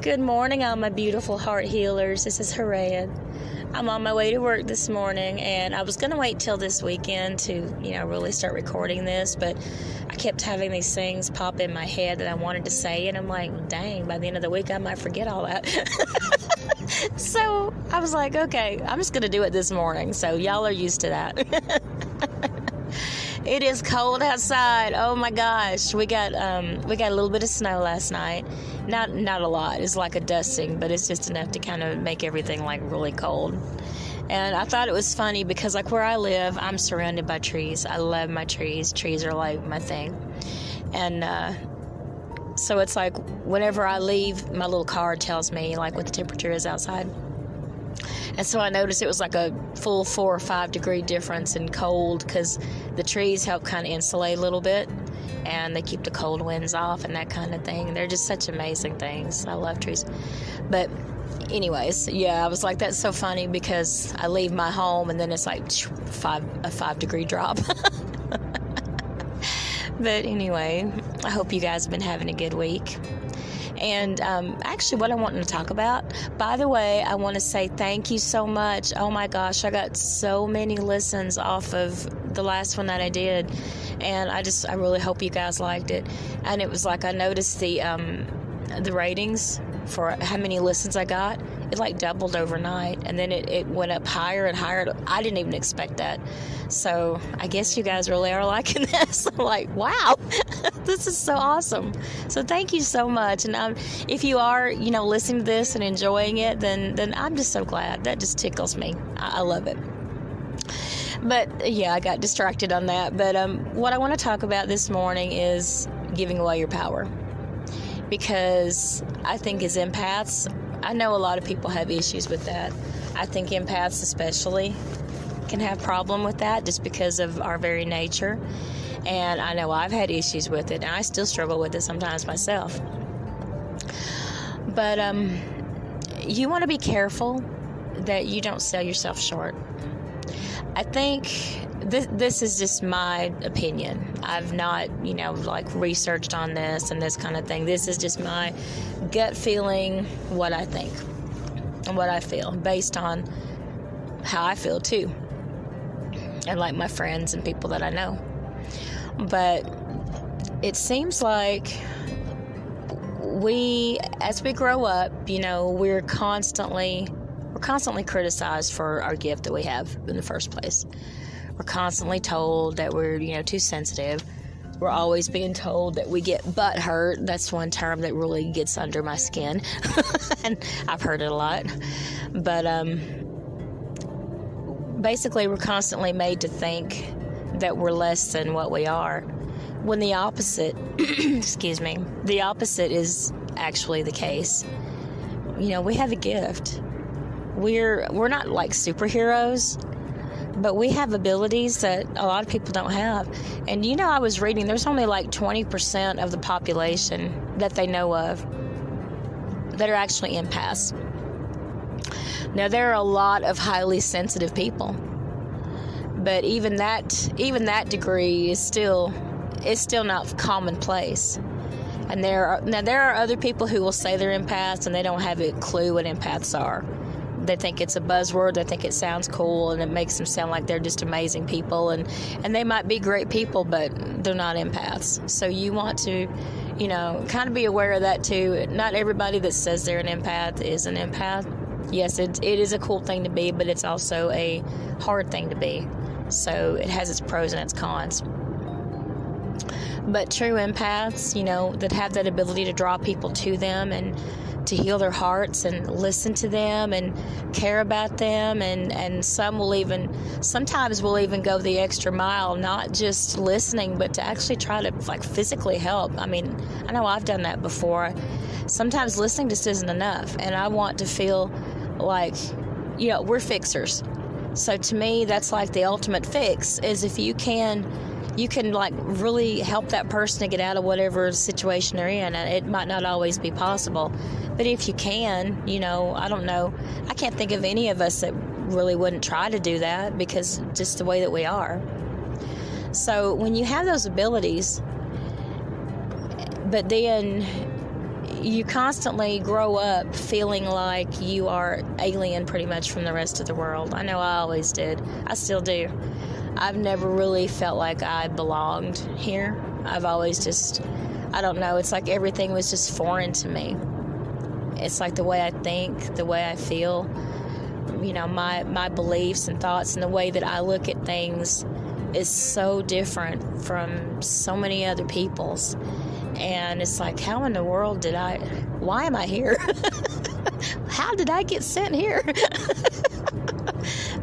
Good morning, all my beautiful heart healers. This is Harayat. I'm on my way to work this morning, and I was going to wait till this weekend to, really start recording this, but I kept having these things pop in my head that I wanted to say, and I'm like, dang, by the end of the week, I might forget all that. So I was like, okay, I'm just going to do it this morning, so y'all are used to that. It is cold outside. Oh my gosh, we got a little bit of snow last night. Not a lot. It's like a dusting, but it's just enough to kind of make everything like really cold. And I thought it was funny because like where I live, I'm surrounded by trees. I love my trees. Trees are like my thing. And so it's like whenever I leave, my little card tells me like what the temperature is outside. And so I noticed it was like a full 4 or 5 degree difference in cold because the trees help kind of insulate a little bit and they keep the cold winds off and that kind of thing. They're just such amazing things. I love trees. But anyways, yeah, I was like, that's so funny because I leave my home and then it's like a 5 degree drop. But anyway, I hope you guys have been having a good week. And actually what I wanted to talk about, by the way, I want to say thank you so much. Oh my gosh, I got so many listens off of the last one that I did. And I really hope you guys liked it. And it was like I noticed the ratings for how many listens I got. It like doubled overnight. And then it went up higher and higher. I didn't even expect that. So I guess you guys really are liking this. I'm like, wow, this is so awesome. So thank you so much. And if you are, listening to this and enjoying it, then I'm just so glad. That just tickles me. I love it. But yeah, I got distracted on that. But what I want to talk about this morning is giving away your power. Because I think as empaths, I know a lot of people have issues with that. I think empaths especially can have problem with that just because of our very nature. And I know I've had issues with it, and I still struggle with it sometimes myself. But you want to be careful that you don't sell yourself short. I think this is just my opinion. I've not, researched on this and this kind of thing. This is just my gut feeling, what I think and what I feel based on how I feel too. And like my friends and people that I know. But it seems like as we grow up, we're constantly criticized for our gift that we have in the first place. We're constantly told that we're, too sensitive. We're always being told that we get butt hurt. That's one term that really gets under my skin. And I've heard it a lot. But basically, we're constantly made to think that we're less than what we are. When the opposite, the opposite is actually the case. We have a gift. We're not like superheroes, but we have abilities that a lot of people don't have. And I was reading, there's only like 20% of the population that they know of that are actually empaths. Now, there are a lot of highly sensitive people, but even that degree is still not commonplace. And there are other people who will say they're empaths and they don't have a clue what empaths are. They think it's a buzzword. They think it sounds cool, and it makes them sound like they're just amazing people. And they might be great people, but they're not empaths. So you want to, kind of be aware of that too. Not everybody that says they're an empath is an empath. Yes, it is a cool thing to be, but it's also a hard thing to be. So it has its pros and its cons. But true empaths, that have that ability to draw people to them and to heal their hearts and listen to them and care about them, and sometimes will even go the extra mile, not just listening, but to actually try to like physically help. I mean, I know I've done that before. Sometimes listening just isn't enough, and I want to feel like, we're fixers. So to me, that's like the ultimate fix, is if you can like really help that person to get out of whatever situation they're in. And it might not always be possible, but if you can, I don't know. I can't think of any of us that really wouldn't try to do that because just the way that we are. So when you have those abilities, but then you constantly grow up feeling like you are alien pretty much from the rest of the world. I know I always did. I still do. I've never really felt like I belonged here. I've always just, I don't know, it's like everything was just foreign to me. It's like the way I think, the way I feel, you know, my beliefs and thoughts and the way that I look at things is so different from so many other people's. And it's like, how in the world why am I here? How did I get sent here?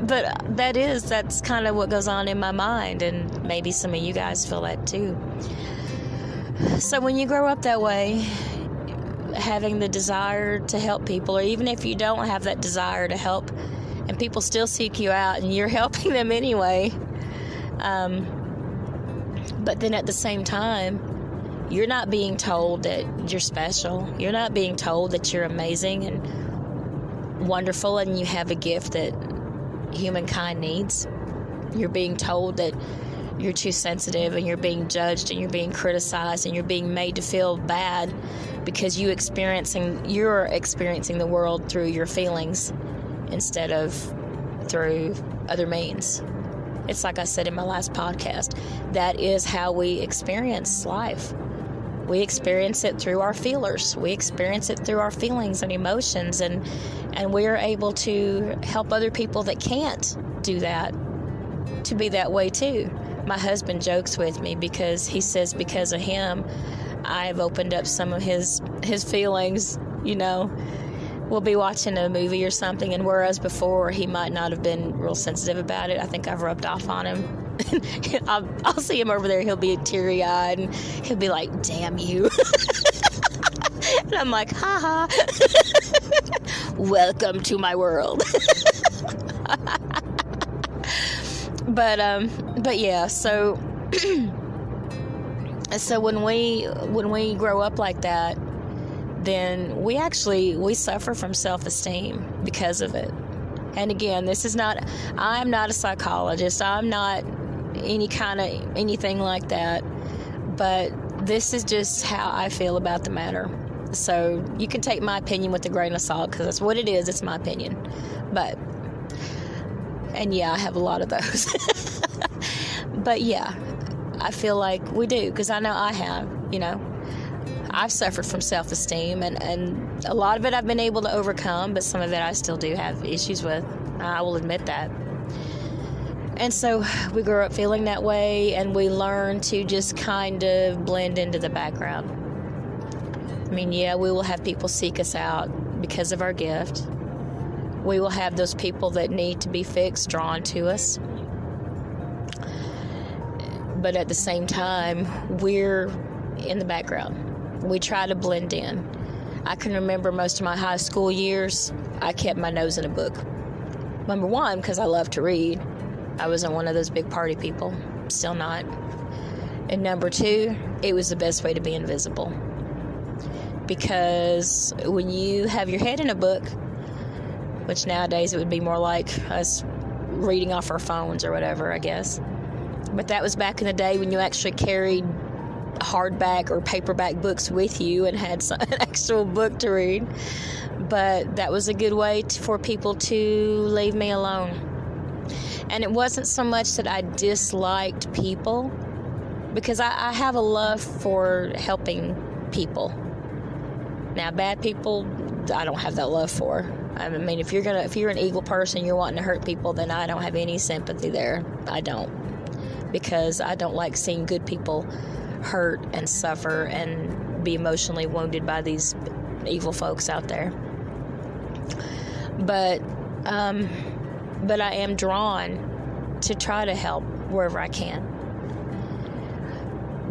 But that's kind of what goes on in my mind, and maybe some of you guys feel that too. So when you grow up that way, having the desire to help people, or even if you don't have that desire to help, and people still seek you out and you're helping them anyway, but then at the same time, you're not being told that you're special. You're not being told that you're amazing and wonderful and you have a gift that humankind needs. You're being told that you're too sensitive, and you're being judged, and you're being criticized, and you're being made to feel bad because you're experiencing the world through your feelings instead of through other means. It's like I said in my last podcast, that is how we experience life. We experience it through our feelers. We experience it through our feelings and emotions, and we are able to help other people that can't do that to be that way too. My husband jokes with me because he says because of him, I've opened up some of his feelings, you know. We'll be watching a movie or something, and whereas before he might not have been real sensitive about it, I think I've rubbed off on him. I'll see him over there, he'll be teary-eyed, and he'll be like, damn you. And I'm like, ha ha. Welcome to my world. But yeah, so when we grow up like that, then we suffer from self-esteem because of it. And again, I'm not a psychologist. I'm not anything like that. But this is just how I feel about the matter. So you can take my opinion with a grain of salt, because that's what it is. It's my opinion. And yeah, I have a lot of those. But yeah, I feel like we do, because I know I have, you know. I've suffered from self-esteem, and a lot of it I've been able to overcome, but some of it I still do have issues with. I will admit that. And so we grow up feeling that way, and we learn to just kind of blend into the background. I mean, yeah, we will have people seek us out because of our gift. We will have those people that need to be fixed drawn to us. But at the same time, we're in the background. We try to blend in. I can remember most of my high school years, I kept my nose in a book. Number one, because I love to read. I wasn't one of those big party people. Still not. And number two, it was the best way to be invisible. Because when you have your head in a book, which nowadays it would be more like us reading off our phones or whatever, I guess. But that was back in the day when you actually carried hardback or paperback books with you and had an actual book to read. But that was a good way for people to leave me alone. And it wasn't so much that I disliked people, because I have a love for helping people. Now, bad people, I don't have that love for. I mean, if you're an evil person, you're wanting to hurt people, then I don't have any sympathy there. I don't. Because I don't like seeing good people hurt and suffer and be emotionally wounded by these evil folks out there. But I am drawn to try to help wherever I can.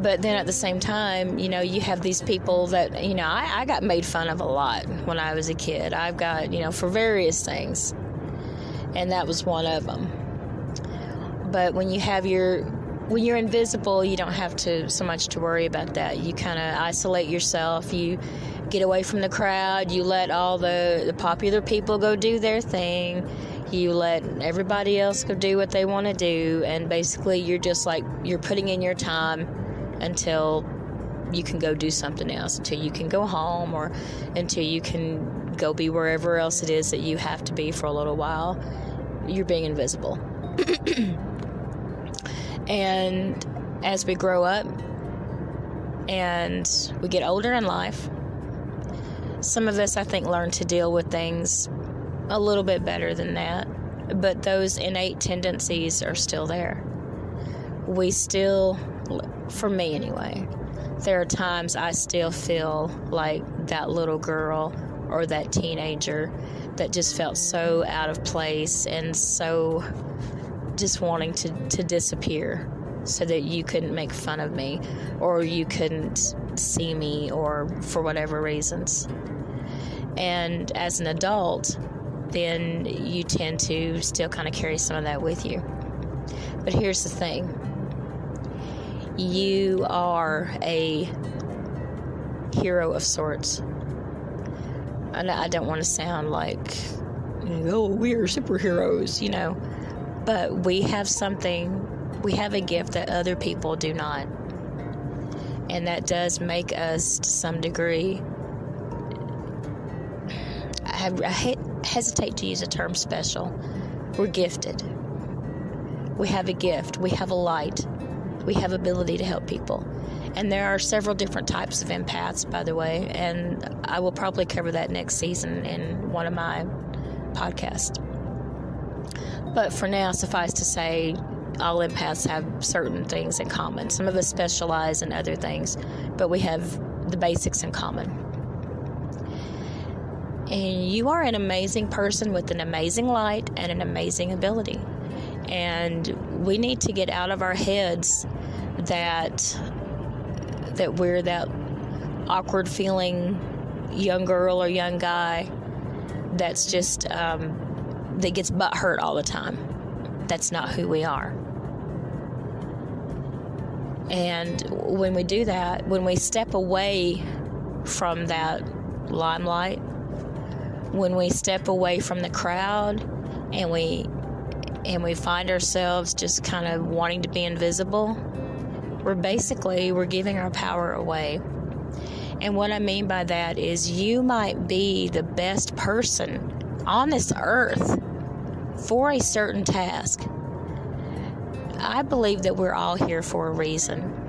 But then at the same time, you know, you have these people that, you know, I got made fun of a lot when I was a kid. I've got, you know, for various things. And that was one of them. But when you're invisible, you don't have so much to worry about that. You kind of isolate yourself. You get away from the crowd. You let all the popular people go do their thing. You let everybody else go do what they want to do. And basically, you're just like, you're putting in your time until you can go do something else, until you can go home, or until you can go be wherever else it is that you have to be for a little while. You're being invisible. And as we grow up and we get older in life, some of us, I think, learn to deal with things a little bit better than that. But those innate tendencies are still there. We still, for me anyway, there are times I still feel like that little girl or that teenager that just felt so out of place and so just wanting to disappear so that you couldn't make fun of me or you couldn't see me, or for whatever reasons. And as an adult, then you tend to still kind of carry some of that with you. But here's the thing. You are a hero of sorts. And I don't want to sound like, oh, we are superheroes, But we have a gift that other people do not. And that does make us, to some degree, I hesitate to use the term special. We're gifted. We have a gift. We have a light. We have ability to help people. And there are several different types of empaths, by the way, and I will probably cover that next season in one of my podcasts. But for now, suffice to say, all empaths have certain things in common. Some of us specialize in other things, but we have the basics in common. And you are an amazing person with an amazing light and an amazing ability. And we need to get out of our heads that we're that awkward feeling young girl or young guy that's just that gets butthurt all the time. That's not who we are. And when we do that, when we step away from that limelight, when we step away from the crowd and we find ourselves just kind of wanting to be invisible, we're giving our power away. And what I mean by that is you might be the best person on this earth for a certain task. I believe that we're all here for a reason.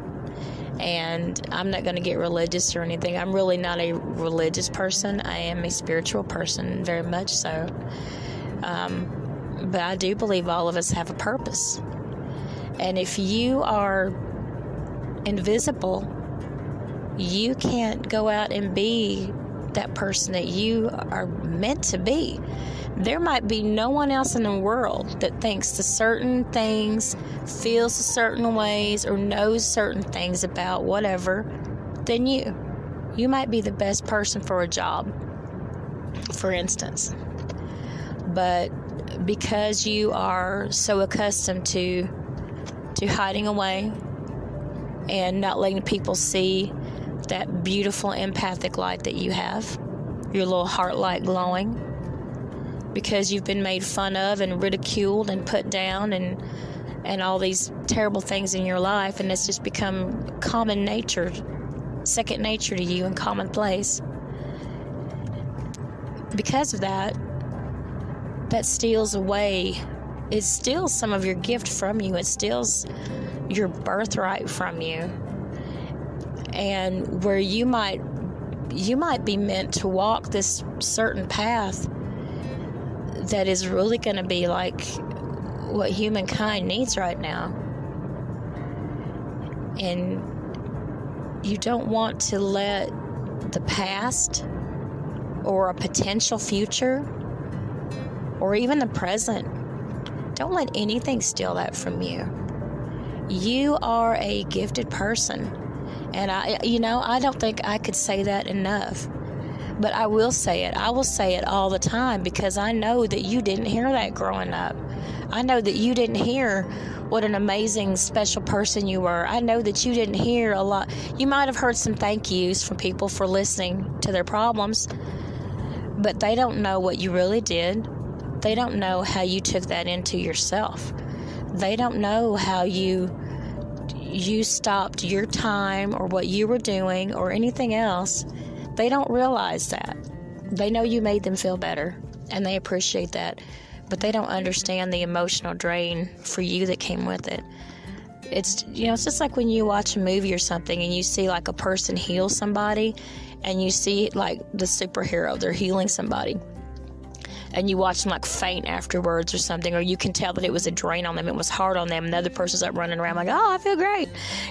And I'm not going to get religious or anything. I'm really not a religious person. I am a spiritual person, very much so. But I do believe all of us have a purpose. And if you are invisible, you can't go out and be that person that you are meant to be. There might be no one else in the world that thinks the certain things, feels certain ways, or knows certain things about whatever than you. You might be the best person for a job, for instance. But because you are so accustomed to hiding away and not letting people see that beautiful empathic light that you have, your little heart light glowing, because you've been made fun of and ridiculed and put down and all these terrible things in your life, and it's just become common nature, second nature to you, and commonplace. Because of that steals away, it steals some of your gift from you. It steals your birthright from you. And where you might be meant to walk this certain path that is really going to be like what humankind needs right now. And you don't want to let the past or a potential future or even the present, don't let anything steal that from you. You are a gifted person. And I don't think I could say that enough. But I will say it. I will say it all the time, because I know that you didn't hear that growing up. I know that you didn't hear what an amazing, special person you were. I know that you didn't hear a lot. You might have heard some thank yous from people for listening to their problems, but they don't know what you really did. They don't know how you took that into yourself. They don't know how you you stopped your time or what you were doing or anything else, they don't realize that. They know you made them feel better, and they appreciate that, but they don't understand the emotional drain for you that came with it. It's just like when you watch a movie or something and you see like a person heal somebody, and you see like the superhero, they're healing somebody, and you watch them like faint afterwards or something, or you can tell that it was a drain on them, it was hard on them, and the other person's like running around like, oh, I feel great,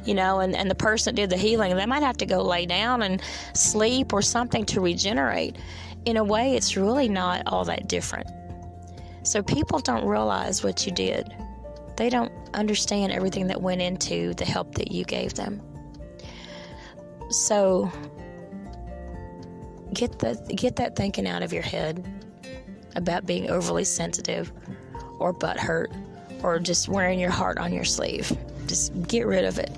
and the person that did the healing, they might have to go lay down and sleep or something to regenerate. In a way, it's really not all that different. So people don't realize what you did. They don't understand everything that went into the help that you gave them. So get that thinking out of your head about being overly sensitive or butthurt or just wearing your heart on your sleeve. Just get rid of it.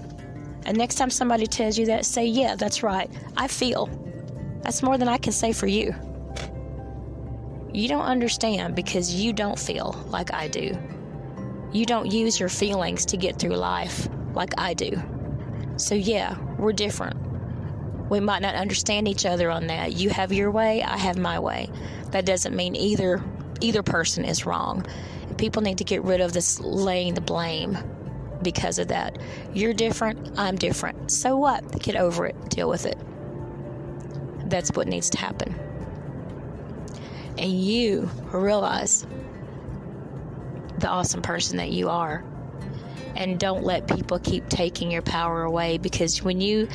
And next time somebody tells you that, say, yeah, that's right. I feel. That's more than I can say for you. You don't understand because you don't feel like I do. You don't use your feelings to get through life like I do. So yeah, we're different. We might not understand each other on that. You have your way, I have my way. That doesn't mean either person is wrong. People need to get rid of this laying the blame because of that. You're different, I'm different. So what? Get over it. Deal with it. That's what needs to happen. And you realize the awesome person that you are. And don't let people keep taking your power away, because when you're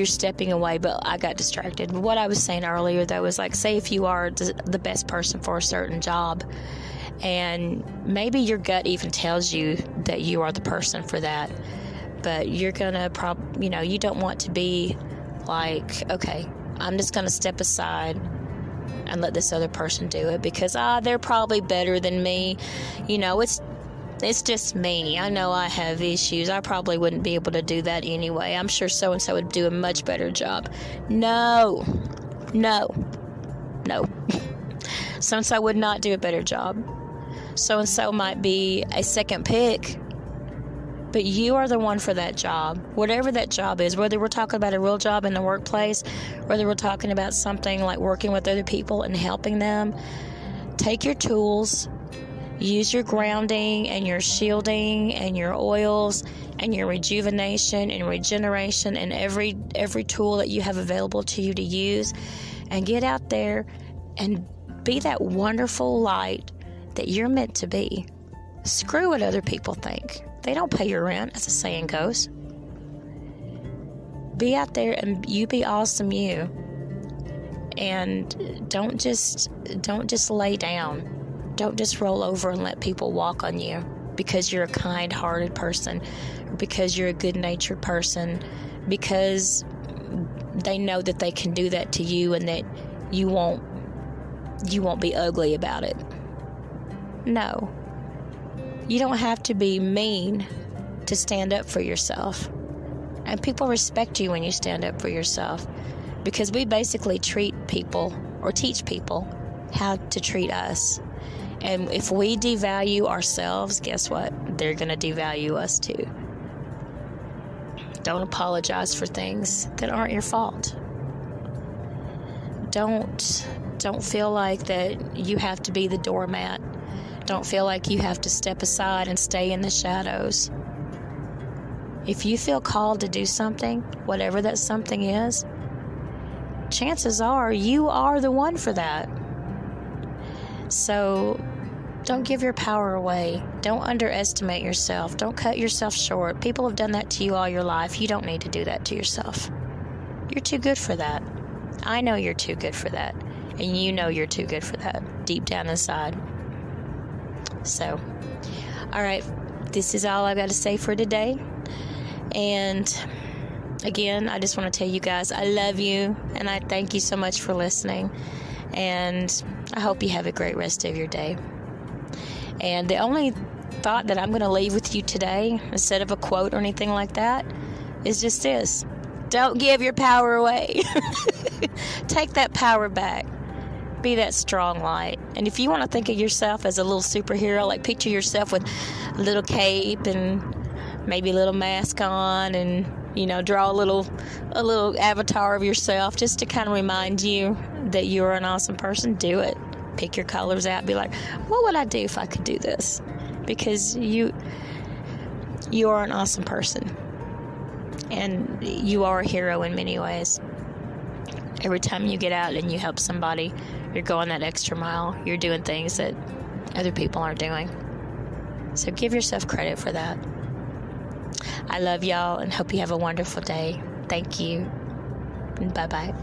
stepping away. But I got distracted. What I was saying earlier, though, was like, say if you are the best person for a certain job, and maybe your gut even tells you that you are the person for that, but you're gonna you don't want to be like, okay, I'm just gonna step aside and let this other person do it because they're probably better than me. It's just me. I know I have issues. I probably wouldn't be able to do that anyway. I'm sure so-and-so would do a much better job. No. So-and-so would not do a better job. So-and-so might be a second pick, but you are the one for that job. Whatever that job is, whether we're talking about a real job in the workplace, whether we're talking about something like working with other people and helping them, take your tools, use your grounding and your shielding and your oils and your rejuvenation and regeneration and every tool that you have available to you to use, and get out there and be that wonderful light that you're meant to be. Screw what other people think. They don't pay your rent, as the saying goes. Be out there and you be awesome you. And don't just lay down. Don't just roll over and let people walk on you because you're a kind-hearted person, or because you're a good-natured person, because they know that they can do that to you and that you won't be ugly about it. No. You don't have to be mean to stand up for yourself. And people respect you when you stand up for yourself, because we basically treat people or teach people how to treat us. And if we devalue ourselves, guess what? They're going to devalue us too. Don't apologize for things that aren't your fault. Don't feel like that you have to be the doormat. Don't feel like you have to step aside and stay in the shadows. If you feel called to do something, whatever that something is, chances are you are the one for that. So don't give your power away. Don't underestimate yourself. Don't cut yourself short. People have done that to you all your life. You don't need to do that to yourself. You're too good for that. I know you're too good for that. And you know you're too good for that deep down inside. So, all right, this is all I've got to say for today. And again, I just want to tell you guys I love you, and I thank you so much for listening. And I hope you have a great rest of your day. And the only thought that I'm going to leave with you today, instead of a quote or anything like that, is just this. Don't give your power away. Take that power back. Be that strong light. And if you want to think of yourself as a little superhero, like picture yourself with a little cape and maybe a little mask on, and draw a little avatar of yourself just to kind of remind you that you're an awesome person. Do it. Pick your colors out. Be like, what would I do if I could do this? Because you are an awesome person, and you are a hero in many ways. Every time you get out and you help somebody, you're going that extra mile. You're doing things that other people aren't doing. So give yourself credit for that. I love y'all and hope you have a wonderful day. Thank you. Bye-bye.